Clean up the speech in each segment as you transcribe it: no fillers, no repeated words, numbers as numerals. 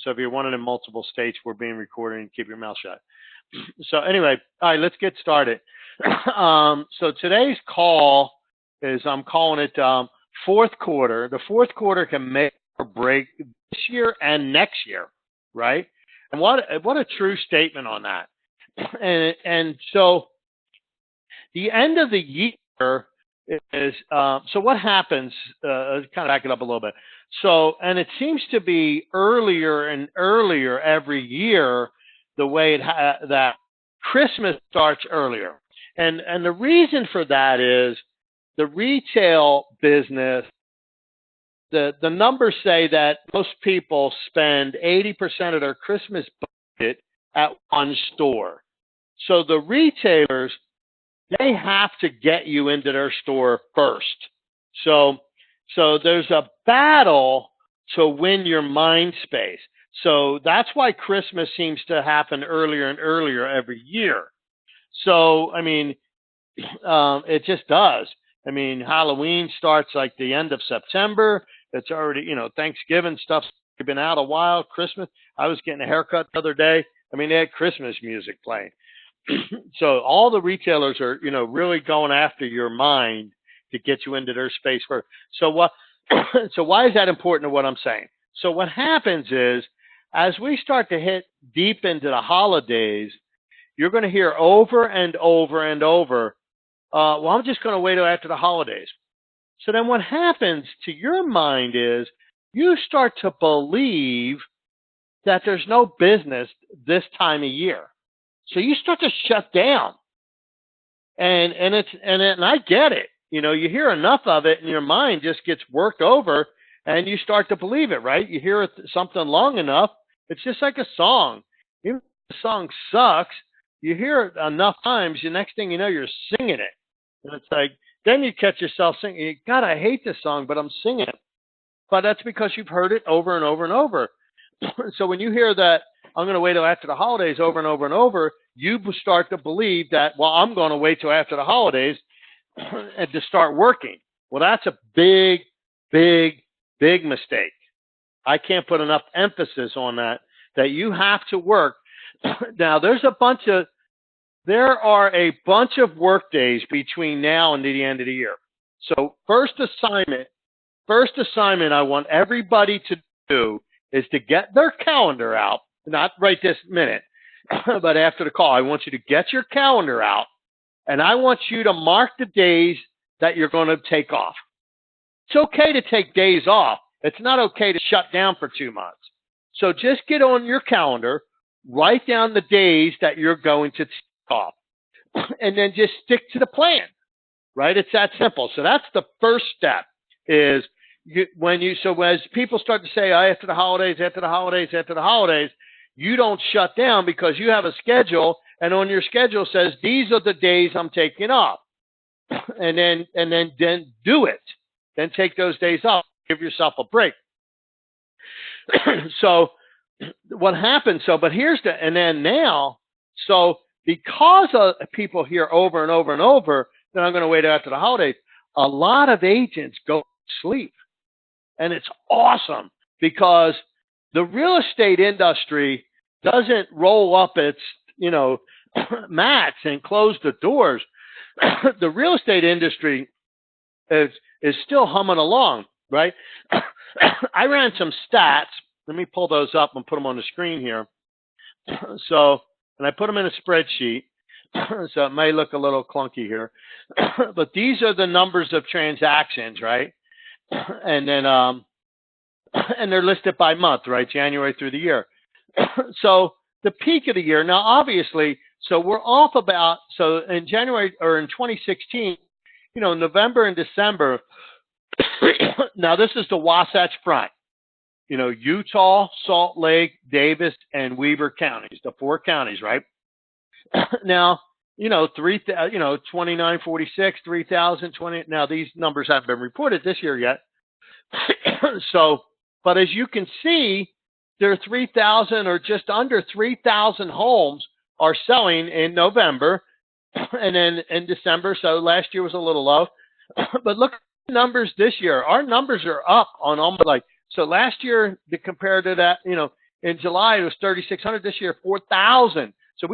So if you're one in multiple states, we're being recorded and keep your mouth shut. So anyway, all right, let's get started. So today's call is I'm calling it fourth quarter. The fourth quarter can make or break this year and next year, right? And what a true statement on that. And so the end of the year is so what happens? Kind of back it up a little bit. So, and it seems to be earlier and earlier every year the way that Christmas starts earlier, and the reason for that is the retail business. The numbers say that most people spend 80% of their Christmas budget at one store. So the retailers, they have to get you into their store first. So there's a battle to win your mind space. So that's why Christmas seems to happen earlier and earlier every year. So, I mean, it just does. I mean, Halloween starts like the end of September. It's already, Thanksgiving stuff's been out a while. Christmas, I was getting a haircut the other day. I mean, they had Christmas music playing. So all the retailers are, really going after your mind to get you into their space first. So why is that important to what I'm saying? So what happens is, as we start to hit deep into the holidays, you're going to hear over and over and over, well, I'm just going to wait till after the holidays. So then what happens to your mind is you start to believe that there's no business this time of year. So you start to shut down. And I get it. You hear enough of it and your mind just gets worked over and you start to believe it, right? You hear something long enough, it's just like a song. Even if the song sucks, you hear it enough times, the next thing you know, you're singing it. And it's like, then you catch yourself singing, God, I hate this song, but I'm singing it. But that's because you've heard it over and over and over. So when you hear that, I'm going to wait till after the holidays over and over and over, you start to believe that, well, I'm going to wait till after the holidays and to start working. Well, that's a big, big, big mistake. I can't put enough emphasis on that you have to work. Now, there are a bunch of work days between now and the end of the year. So first assignment I want everybody to do is to get their calendar out, not right this minute, but after the call. I want you to get your calendar out, and I want you to mark the days that you're going to take off. It's okay to take days off. It's not okay to shut down for 2 months. So just get on your calendar, write down the days that you're going to take off, and then just stick to the plan, right? It's that simple. So that's the first step is so as people start to say, after the holidays, you don't shut down because you have a schedule, and on your schedule says, these are the days I'm taking off. And then do it. Then take those days off. Give yourself a break. So what happens? But here's so because people hear over and over and over that I'm going to wait after the holidays, a lot of agents go to sleep. And it's awesome because the real estate industry doesn't roll up its, mats and close the doors. The real estate industry is still humming along, right? I ran some stats. Let me pull those up and put them on the screen here. So, and I put them in a spreadsheet. So it may look a little clunky here, but these are the numbers of transactions, right? And then, and they're listed by month, right? January through the year. So the peak of the year, now obviously, so we're off so in January or in 2016, November and December, now this is the Wasatch Front, Utah, Salt Lake, Davis, and Weber counties, the 4 counties, right? Now, 2946, 3020. Now these numbers haven't been reported this year yet. So, but as you can see, there are 3,000 or just under 3,000 homes are selling in November and then in December. So last year was a little low, but look at the numbers this year. Our numbers are up on almost so last year compared to that, In July, it was 3,600. This year, 4,000. So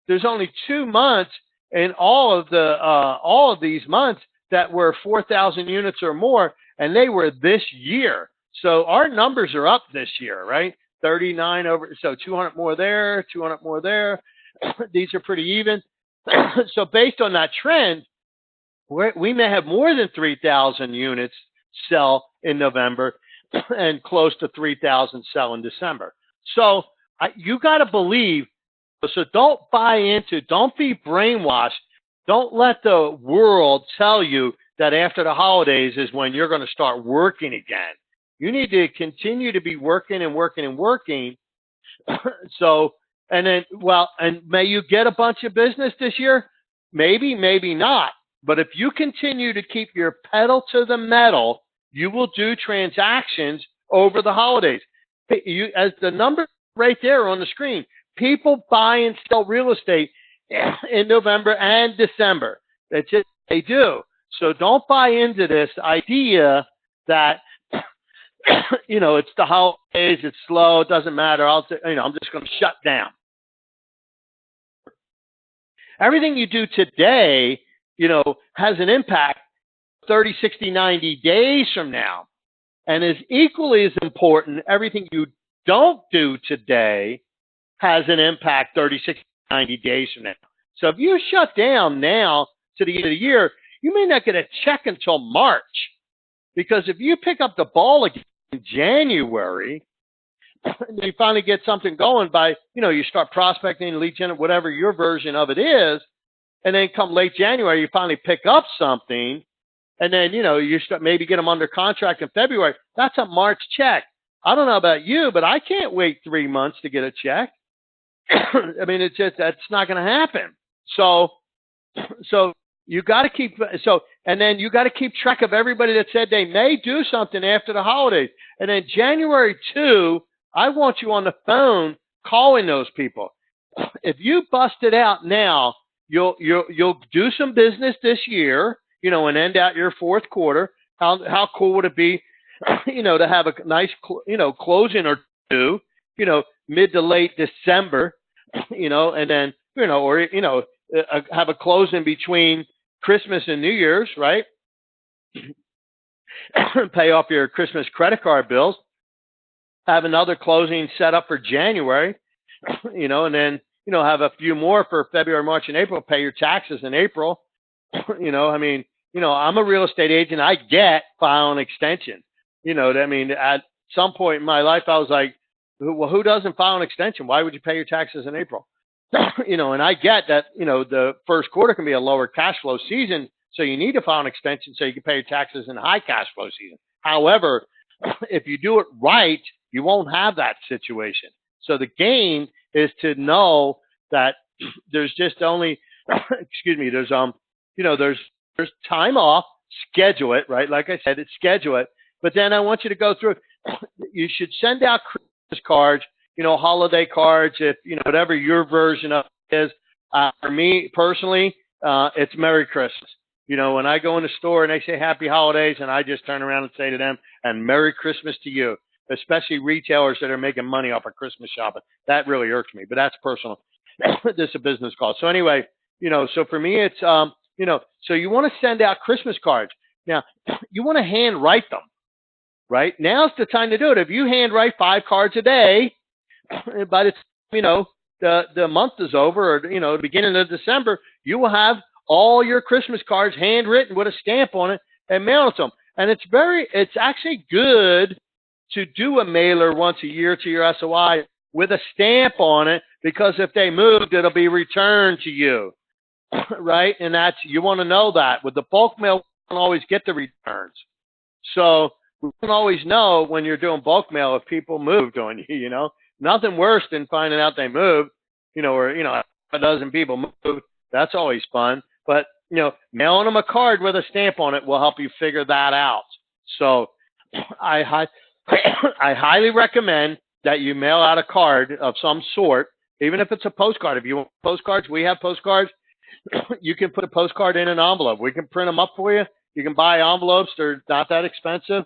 there's only 2 months in all of these months that were 4,000 units or more, and they were this year. So our numbers are up this year, right? 39 over, so 200 more there, 200 more there. These are pretty even. So based on that trend, we may have more than 3,000 units sell in November and close to 3,000 sell in December. So you got to believe. So don't be brainwashed. Don't let the world tell you that after the holidays is when you're going to start working again. You need to continue to be working and working and working. So, and may you get a bunch of business this year? Maybe, maybe not. But if you continue to keep your pedal to the metal, you will do transactions over the holidays. As the number right there on the screen, people buy and sell real estate in November and December. That's it. They do. So don't buy into this idea that, it's the holidays, it's slow, it doesn't matter. I'm just going to shut down. Everything you do today, has an impact 30, 60, 90 days from now. And is equally as important, everything you don't do today has an impact 30, 60, 90 days from now. So if you shut down now to the end of the year, you may not get a check until March. Because if you pick up the ball again in January, and you finally get something going by, you start prospecting, lead gen, whatever your version of it is, and then come late January, you finally pick up something, and then, you start maybe get them under contract in February. That's a March check. I don't know about you, but I can't wait 3 months to get a check. I mean, that's not going to happen. So you got to and then you got to keep track of everybody that said they may do something after the holidays. And then January 2, I want you on the phone calling those people. If you bust it out now, you'll do some business this year, and end out your fourth quarter. How cool would it be, to have a nice, closing or two, mid to late December, and then, have a closing between Christmas and New Year's, right? Pay off your Christmas credit card bills. Have another closing set up for January, and then, have a few more for February, March, and April. Pay your taxes in April. I'm a real estate agent. I get filing extension. At some point in my life, I was like, well, who doesn't file an extension? Why would you pay your taxes in April? And I get that, the first quarter can be a lower cash flow season. So you need to file an extension so you can pay your taxes in a high cash flow season. However, if you do it right, you won't have that situation. So the game is to know that there's just only, there's time off, schedule it, right? Like I said, schedule it. But then I want you to go through it. You should send out Christmas cards, holiday cards, if, whatever your version of it is. For me personally, it's Merry Christmas. When I go in the store and they say Happy Holidays, and I just turn around and say to them, and Merry Christmas to you, especially retailers that are making money off of Christmas shopping. That really irks me, but that's personal. This is a business call. So anyway, so for me, it's, so you want to send out Christmas cards. Now, you want to hand write them, right? Now's the time to do it. If you hand write 5 cards a day, by the time, the month is over, or, the beginning of December, you will have all your Christmas cards handwritten with a stamp on it and mail it to them. And it's actually good to do a mailer once a year to your SOI with a stamp on it, because if they moved, it'll be returned to you, right? And you want to know that. With the bulk mail, we don't always get the returns. So we don't always know when you're doing bulk mail if people moved on you, Nothing worse than finding out they moved, or, a dozen people moved. That's always fun. But, mailing them a card with a stamp on it will help you figure that out. So I highly recommend that you mail out a card of some sort, even if it's a postcard. If you want postcards, we have postcards. You can put a postcard in an envelope. We can print them up for you. You can buy envelopes. They're not that expensive.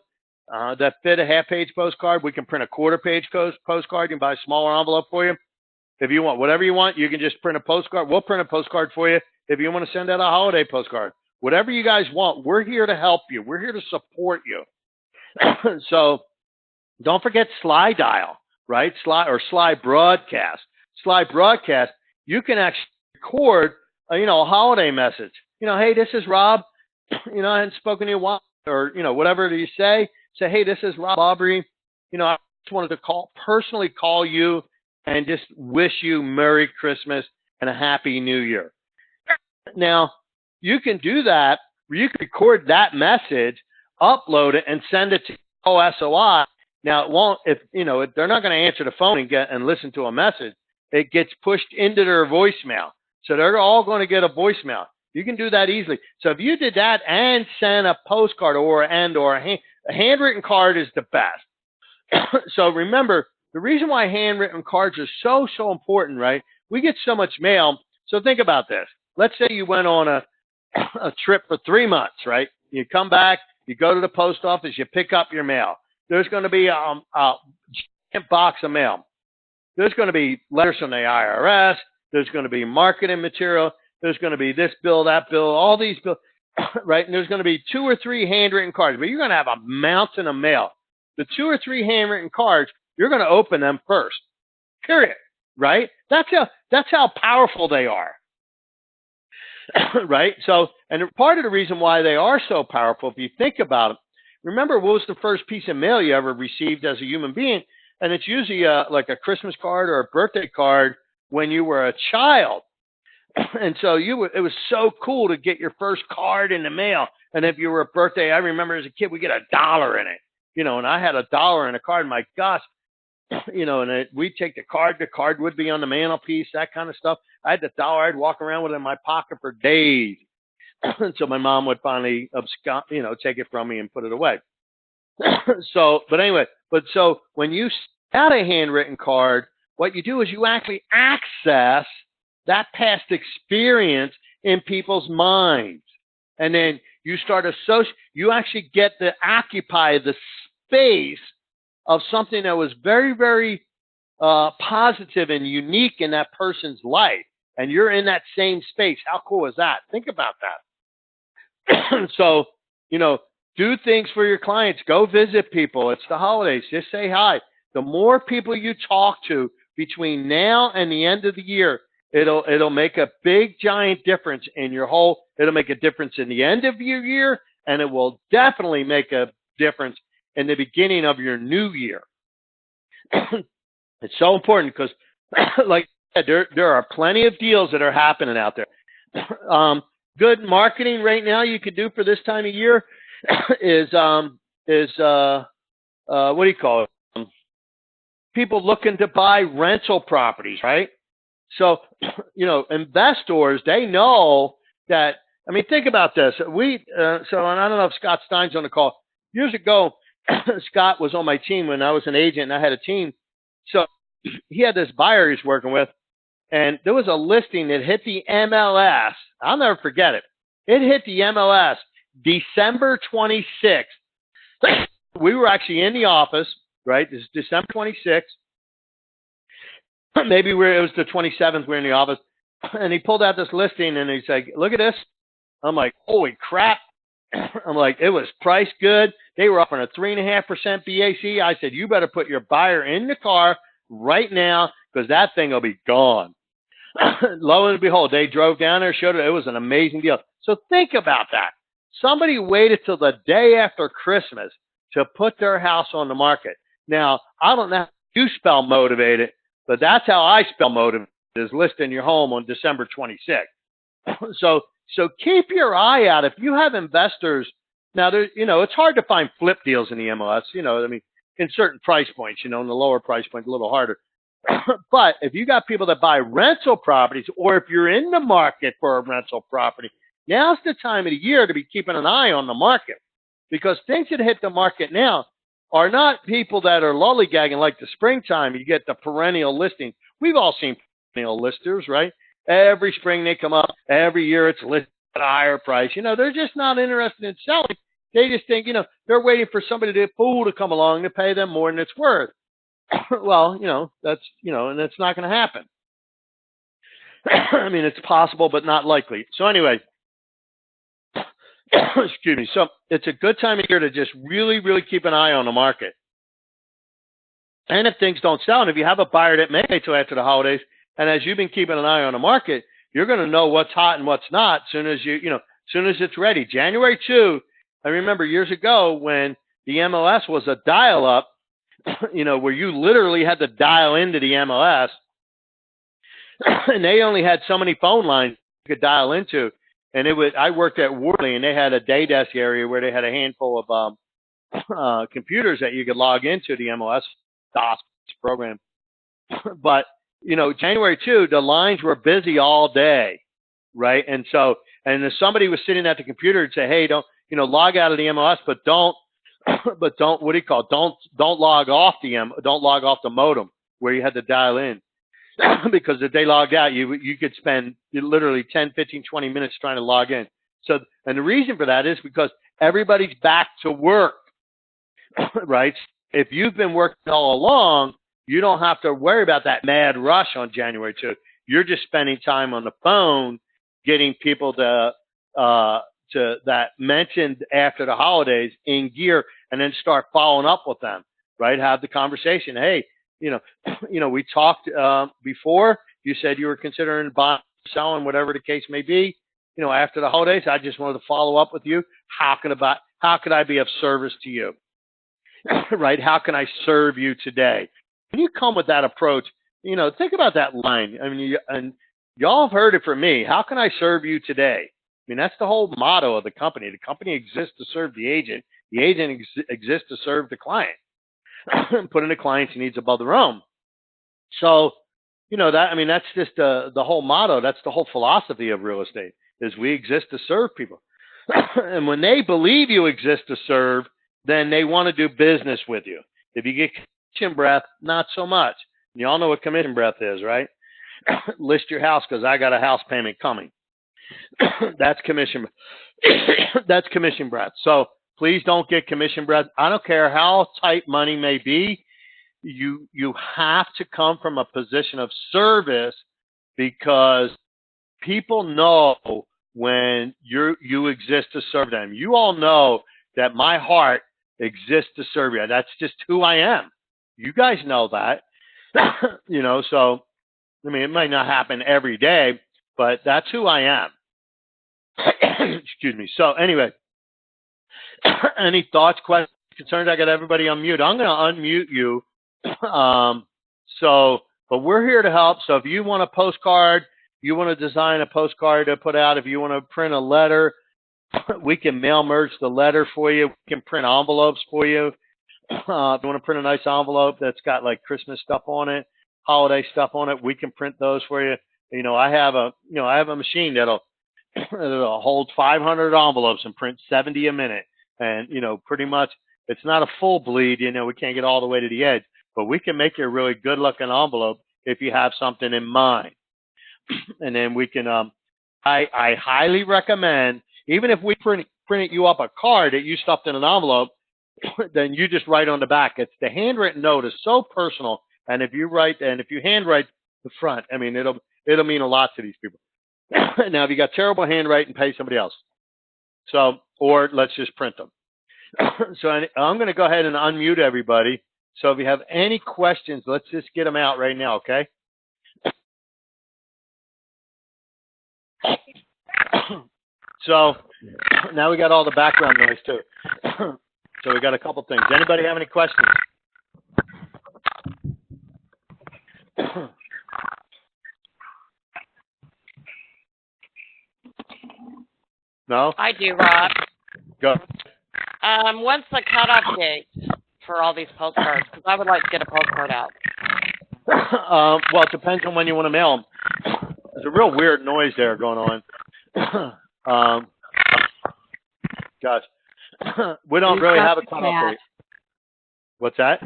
that fit a half-page postcard. We can print a quarter-page postcard. You can buy a smaller envelope for you. If you want whatever you want, you can just print a postcard. We'll print a postcard for you if you want to send out a holiday postcard. Whatever you guys want, we're here to help you. We're here to support you. So don't forget Sly Dial, right? Sly Broadcast. Sly Broadcast, you can actually record, a holiday message. Hey, this is Rob. I hadn't spoken to you in a while, or, whatever you say. Say, hey, this is Rob Aubrey. I just wanted to personally call you and just wish you Merry Christmas and a Happy New Year. Now, you can do that. You can record that message, upload it, and send it to OSOI. Now, it won't, if they're not going to answer the phone and listen to a message. It gets pushed into their voicemail. So they're all going to get a voicemail. You can do that easily. So if you did that and sent a postcard or a handwritten card is the best. So remember, the reason why handwritten cards are so important, right? We get so much mail. So think about this. Let's say you went on a trip for 3 months, right? You come back, you go to the post office, you pick up your mail. There's going to be a giant box of mail. There's going to be letters from the IRS. There's going to be marketing material. There's going to be this bill, that bill, all these bills, right? And there's going to be 2 or 3 handwritten cards, but you're going to have a mountain of mail. The 2 or 3 handwritten cards, you're going to open them first, period, right? That's how powerful they are, right? So, and part of the reason why they are so powerful, if you think about it, remember what was the first piece of mail you ever received as a human being? And it's usually like a Christmas card or a birthday card when you were a child. And so it was so cool to get your first card in the mail. And if you were a birthday, I remember as a kid, we get $1 in it, and I had $1 in a card. My gosh, and we'd take the card would be on the mantelpiece, that kind of stuff. I had the $1, I'd walk around with it in my pocket for days. So my mom would finally take it from me and put it away. So when you had a handwritten card, what you do is you actually access that past experience in people's minds. And then you start you actually get to occupy the space of something that was very, very positive and unique in that person's life. And you're in that same space. How cool is that? Think about that. So, do things for your clients. Go visit people. It's the holidays. Just say hi. The more people you talk to between now and the end of the year, it'll make a big, giant difference in it'll make a difference in the end of your year, and it will definitely make a difference in the beginning of your new year. It's so important because, like I said, there are plenty of deals that are happening out there. Good marketing right now you could do for this time of year is what do you call it? People looking to buy rental properties, right? So, investors, they know that. I mean, think about this. And I don't know if Scott Stein's on the call. Years ago, Scott was on my team when I was an agent and I had a team. So he had this buyer he's working with, and there was a listing that hit the MLS. I'll never forget it. It hit the MLS December 26th. We were actually in the office, right? This is December 26th. Maybe it was the 27th. We're in the office, and he pulled out this listing, and he's like, "Look at this." I'm like, "Holy crap!" I'm like, "It was priced good. They were offering a 3.5% BAC." I said, "You better put your buyer in the car right now because that thing will be gone." Lo and behold, they drove down there, showed it. It was an amazing deal. So think about that. Somebody waited till the day after Christmas to put their house on the market. Now, I don't know how you spell motivated, but that's how I spell motivated, is listing your home on December 26th. So keep your eye out. If you have investors, now it's hard to find flip deals in the MLS, in certain price points, in the lower price point, a little harder. But if you got people that buy rental properties, or if you're in the market for a rental property, now's the time of the year to be keeping an eye on the market, because things that hit the market now are not people that are lollygagging like the springtime. You get the perennial listing. We've all seen perennial listers, right? Every spring they come up. Every year it's listed at a higher price. They're just not interested in selling. They just think, they're waiting for somebody to fool to come along to pay them more than it's worth. Well, and it's not going to happen. I mean, it's possible, but not likely. So anyway, excuse me. So it's a good time of year to just really, really keep an eye on the market. And if things don't sell, and if you have a buyer that may wait till after the holidays, and as you've been keeping an eye on the market, you're going to know what's hot and what's not as soon as soon as it's ready. January 2, I remember years ago when the MLS was a dial-up, where you literally had to dial into the MLS, and they only had so many phone lines you could dial into. And I worked at Worley, and they had a day desk area where they had a handful of computers that you could log into the MLS DOS program. But, January 2, the lines were busy all day, right? And so, and if somebody was sitting at the computer and say, hey, don't, log out of the MLS, but don't, don't log off the modem where you had to dial in. Because if they logged out, you could spend literally 10, 15, 20 minutes trying to log in. So, and the reason for that is because everybody's back to work, right? If you've been working all along, you don't have to worry about that mad rush on January 2. You're just spending time on the phone getting people to that mentioned after the holidays in gear, and then start following up with them, right? Have the conversation. Hey, we talked before. You said you were considering buying, selling, whatever the case may be. After the holidays, I just wanted to follow up with you. How could I be of service to you? Right? How can I serve you today? When you come with that approach, think about that line. I mean, and y'all have heard it from me. How can I serve you today? I mean, that's the whole motto of the company. The company exists to serve the agent. The agent exists to serve the client. Putting the client's needs above their own. So, that's just the whole motto. That's the whole philosophy of real estate, is we exist to serve people. And when they believe you exist to serve, then they want to do business with you. If you get commission breath, not so much. You all know what commission breath is, right? List your house because I got a house payment coming. That's commission. That's commission breath. So please don't get commission breath. I don't care how tight money may be. You have to come from a position of service, because people know when you exist to serve them. You all know that my heart exists to serve you. That's just who I am. You guys know that. So, it might not happen every day, but that's who I am. Excuse me. So anyway, any thoughts, questions, concerns? I got everybody on mute. I'm going to unmute you. But we're here to help. So if you want a postcard, you want to design a postcard to put out, if you want to print a letter, we can mail merge the letter for you. We can print envelopes for you. If you want to print a nice envelope that's got like Christmas stuff on it, holiday stuff on it, we can print those for you. I have a machine that'll hold 500 envelopes and print 70 a minute. And, pretty much it's not a full bleed, we can't get all the way to the edge, but we can make you a really good looking envelope if you have something in mind. And then we can, I highly recommend, even if we printed you up a card that you stuffed in an envelope, then you just write on the back. It's the handwritten note is so personal. And if you handwrite the front, it'll mean a lot to these people. Now, if you got terrible handwriting, pay somebody else. So, or let's just print them. So I'm going to go ahead and unmute everybody. So if you have any questions, let's just get them out right now, okay? So now we got all the background noise too. So we got a couple things. Anybody have any questions? No? I do, Rob. Go. When's the cutoff date for all these postcards? Because I would like to get a postcard out. Well, it depends on when you want to mail them. There's a real weird noise there going on. Gosh. We don't really have a cutoff date. What's that?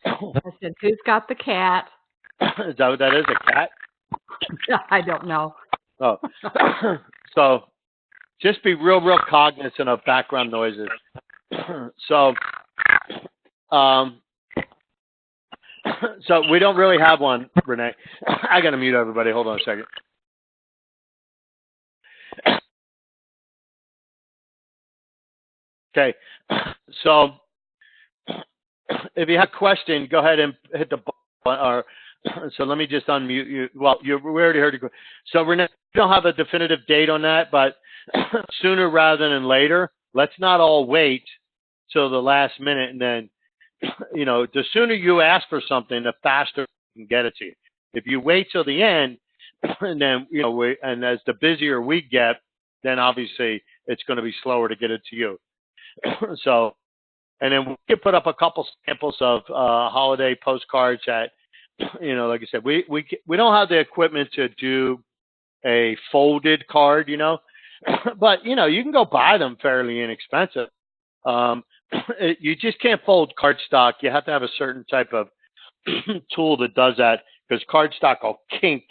I said, who's got the cat? Is that what that is, a cat? I don't know. Oh. So just be real cognizant of background noises. So, so we don't really have one, Renee. I got to mute everybody. Hold on a second. Okay. So if you have a question, go ahead and hit the button. Or, so let me just unmute you. Well, we already heard you. So Renee, we don't have a definitive date on that, but sooner rather than later, let's not all wait till the last minute. And then, the sooner you ask for something, the faster we can get it to you. If you wait till the end, and then, and as the busier we get, then obviously it's going to be slower to get it to you. So, and then we can put up a couple samples of holiday postcards that, like I said, we don't have the equipment to do a folded card, but you can go buy them fairly inexpensive. You just can't fold cardstock. You have to have a certain type of tool that does that, because cardstock will kink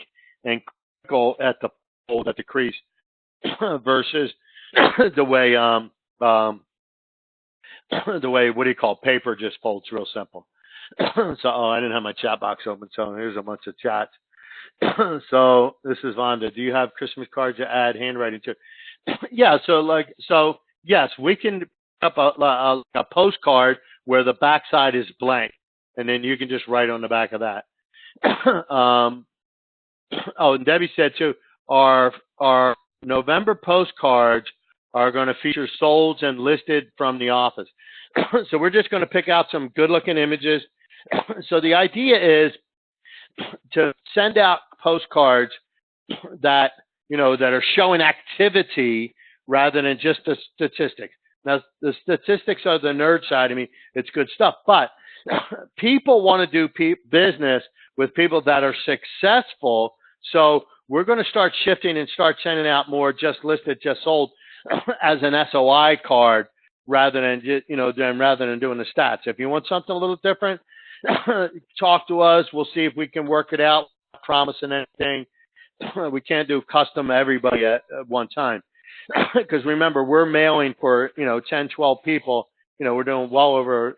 and crinkle at the fold at the crease versus the way what do you call it? Paper just folds real simple. So I didn't have my chat box open, so here's a bunch of chats. So this is Vonda. Do you have Christmas cards to add handwriting to? Yeah. So yes, we can up a postcard where the backside is blank, and then you can just write on the back of that. And Debbie said too, our November postcards are going to feature solds and listed from the office. So we're just going to pick out some good-looking images. So the idea is to send out postcards that that are showing activity rather than just the statistics. Now, the statistics are the nerd side of me. It's good stuff, but people want to do business with people that are successful. So we're going to start shifting and start sending out more just listed, just sold as an SOI card rather than rather than doing the stats. If you want something a little different, talk to us. We'll see if we can work it out. Not promising anything. We can't do custom everybody at one time. Because remember, we're mailing for 10, 12 people. We're doing well over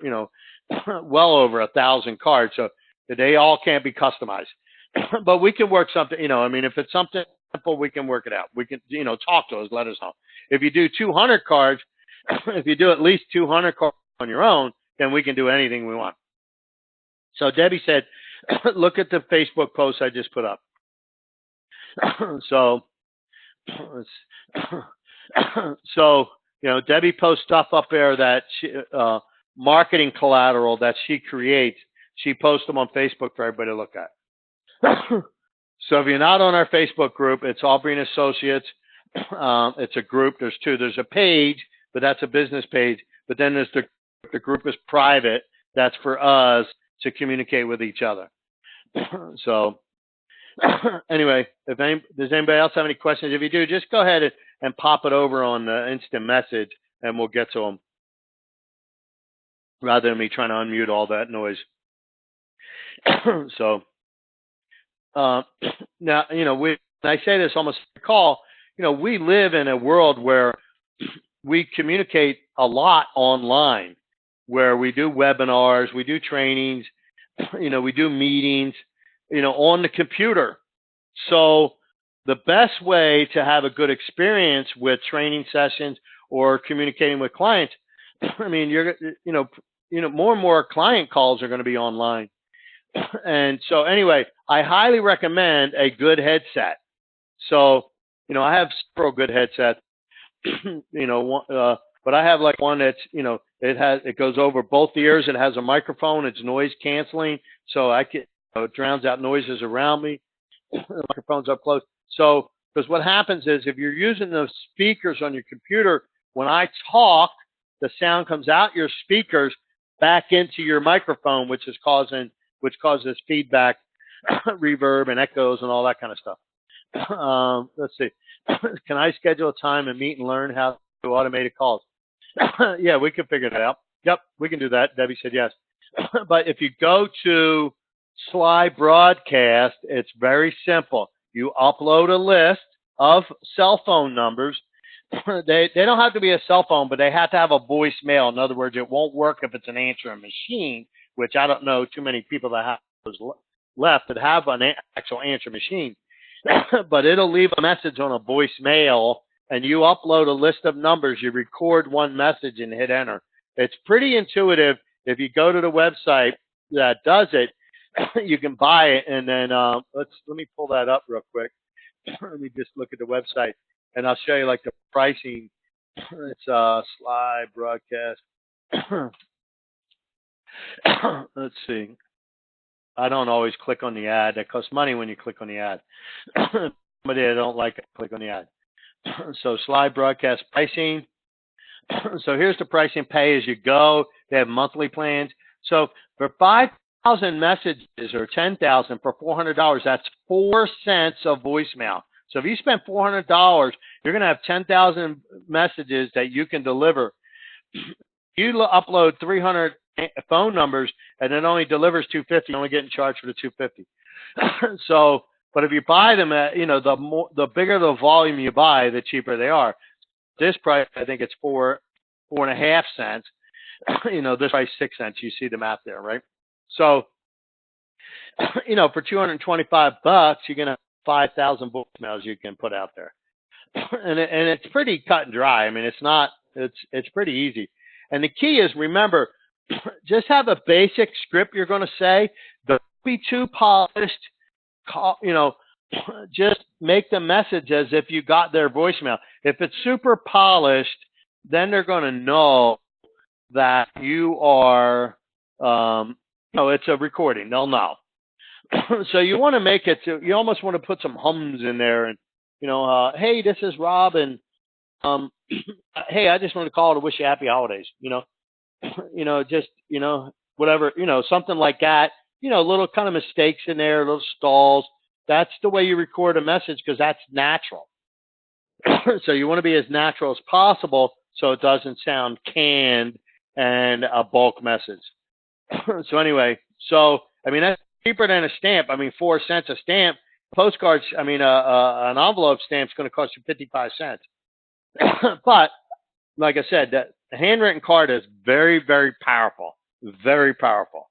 1,000 cards, so they all can't be customized. But we can work something. If it's something simple, we can work it out. We can talk to us, let us know. If you do 200 cards, if you do at least 200 cards on your own, then we can do anything we want. So Debbie said, look at the Facebook post I just put up. So Debbie posts stuff up there that marketing collateral that she creates. She posts them on Facebook for everybody to look at. So if you're not on our Facebook group, it's Aubrey and Associates. It's a group. There's two. There's a page, but that's a business page. But then there's the group is private. That's for us to communicate with each other. So anyway, does anybody else have any questions? If you do, just go ahead and pop it over on the instant message, and we'll get to them rather than me trying to unmute all that noise. So now, I say this almost every call, we live in a world where we communicate a lot online, where we do webinars, we do trainings, we do meetings, on the computer. So the best way to have a good experience with training sessions or communicating with clients, you're, more and more client calls are going to be online. And so anyway, I highly recommend a good headset. So, I have several good headsets, but I have like one that's, it goes over both ears. It has a microphone. It's noise canceling. So it drowns out noises around me. The microphone's up close. So, because what happens is if you're using those speakers on your computer, when I talk, the sound comes out your speakers back into your microphone, which causes feedback, reverb, and echoes, and all that kind of stuff. Let's see. Can I schedule a time and meet and learn how to do automated calls? Yeah, we can figure that out. Yep, we can do that. Debbie said yes. But if you go to Sly Broadcast, it's very simple. You upload a list of cell phone numbers, they don't have to be a cell phone, but they have to have a voicemail. In other words, it won't work if it's an answering machine, which I don't know too many people that have those left that have an actual answer machine. But it'll leave a message on a voicemail, and you upload a list of numbers. You record one message and hit enter. It's pretty intuitive. If you go to the website that does it, you can buy it, and then let me pull that up real quick. Let me just look at the website, and I'll show you like the pricing. It's Slide Broadcast. Let's see. I don't always click on the ad. That costs money when you click on the ad. But I don't like it. Click on the ad. So Slide Broadcast pricing. So here's the pricing. Pay as you go. They have monthly plans. So for 5,000 messages or 10,000 for $400, that's 4 cents of voicemail. So if you spend $400, you're going to have 10,000 messages that you can deliver. You upload 300 phone numbers, and it only delivers 250. You're only getting charged for the 250. So, but if you buy them at, the bigger the volume you buy, the cheaper they are. This price, I think it's 4.5 cents. This price 6 cents. You see the math there, right? So, for $225, you're gonna have 5,000 voicemails you can put out there, and it's pretty cut and dry. I mean, it's pretty easy. And the key is, remember, just have a basic script you're going to say. Don't be too polished. Just make the message as if you got their voicemail. If it's super polished, then they're going to know that you are, it's a recording. They'll know. So you want to make it, you almost want to put some hums in there and, hey, this is Rob, and hey, I just want to call to wish you happy holidays, whatever, something like that, little kind of mistakes in there, little stalls. That's the way you record a message, because that's natural. So you want to be as natural as possible so it doesn't sound canned and a bulk message. So anyway, that's cheaper than a stamp. 4 cents a stamp. Postcards, an envelope stamp's going to cost you 55 cents. But like I said, that handwritten card is very, very powerful. Very powerful.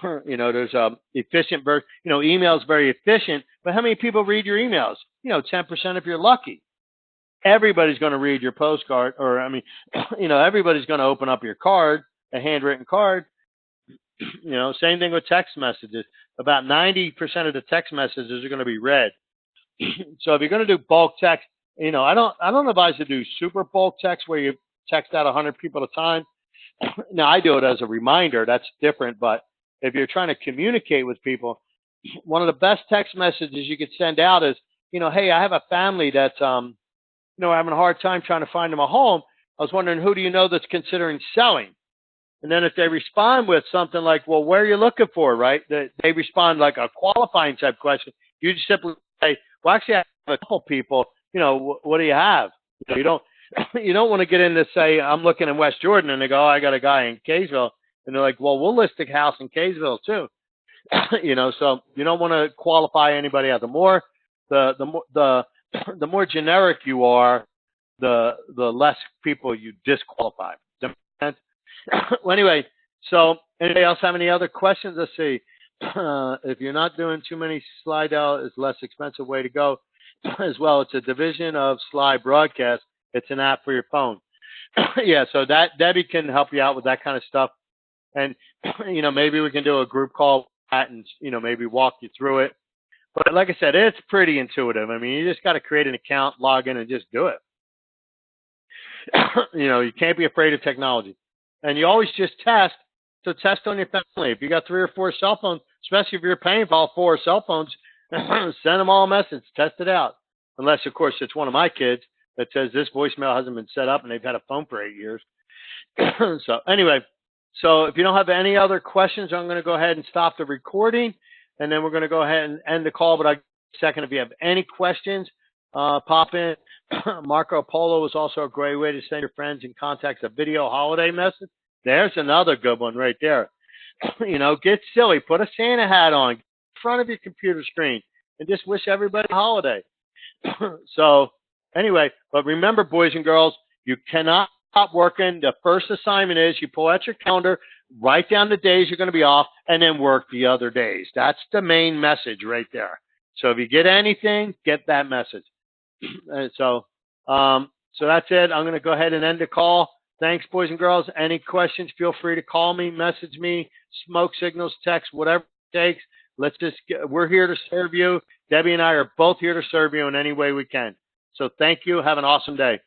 There's a efficient version. Email is very efficient, but how many people read your emails? 10% if you're lucky. Everybody's going to read your postcard, or everybody's going to open up your card, a handwritten card. Same thing with text messages. About 90% of the text messages are going to be read. So if you're going to do bulk text, I don't advise to do super bulk text where you text out 100 people at a time. Now I do it as a reminder. That's different. But if you're trying to communicate with people, one of the best text messages you could send out is, hey, I have a family that's, having a hard time trying to find them a home. I was wondering, who do you know that's considering selling? And then if they respond with something like, well, where are you looking for, right? They respond like a qualifying type question. You just simply say, well, actually, I have a couple people, what do you have? You don't want to get in to say, I'm looking in West Jordan, and they go, oh, I got a guy in Kaysville. And they're like, well, we'll list a house in Kaysville too. So you don't want to qualify anybody out. The more generic you are, the less people you disqualify. Does that make sense? Well, anyway, so anybody else have any other questions? Let's see. If you're not doing too many, Slide Out is less expensive way to go. As well, it's a division of Slide Broadcast. It's an app for your phone. Yeah, so that Debbie can help you out with that kind of stuff. And, maybe we can do a group call and, maybe walk you through it. But like I said, it's pretty intuitive. You just got to create an account, log in, and just do it. You can't be afraid of technology. And you always just test. So test on your family. If you got 3 or 4 cell phones, especially if you're paying for all 4 cell phones, send them all a message. Test it out. Unless, of course, it's one of my kids that says this voicemail hasn't been set up and they've had a phone for 8 years. So anyway, if you don't have any other questions, I'm going to go ahead and stop the recording. And then we're going to go ahead and end the call. But second, if you have any questions, pop in. Marco Polo is also a great way to send your friends and contacts a video holiday message. There's another good one right there. Get silly. Put a Santa hat on. Get in front of your computer screen and just wish everybody a holiday. So Anyway, but remember, boys and girls, you cannot stop working. The first assignment is you pull out your calendar, write down the days you're going to be off, and then work the other days. That's the main message right there. So if you get anything, get that message. So that's it. I'm going to go ahead and end the call. Thanks, boys and girls. Any questions, feel free to call me, message me, smoke signals, text, whatever it takes. We're here to serve you. Debbie and I are both here to serve you in any way we can. So thank you. Have an awesome day.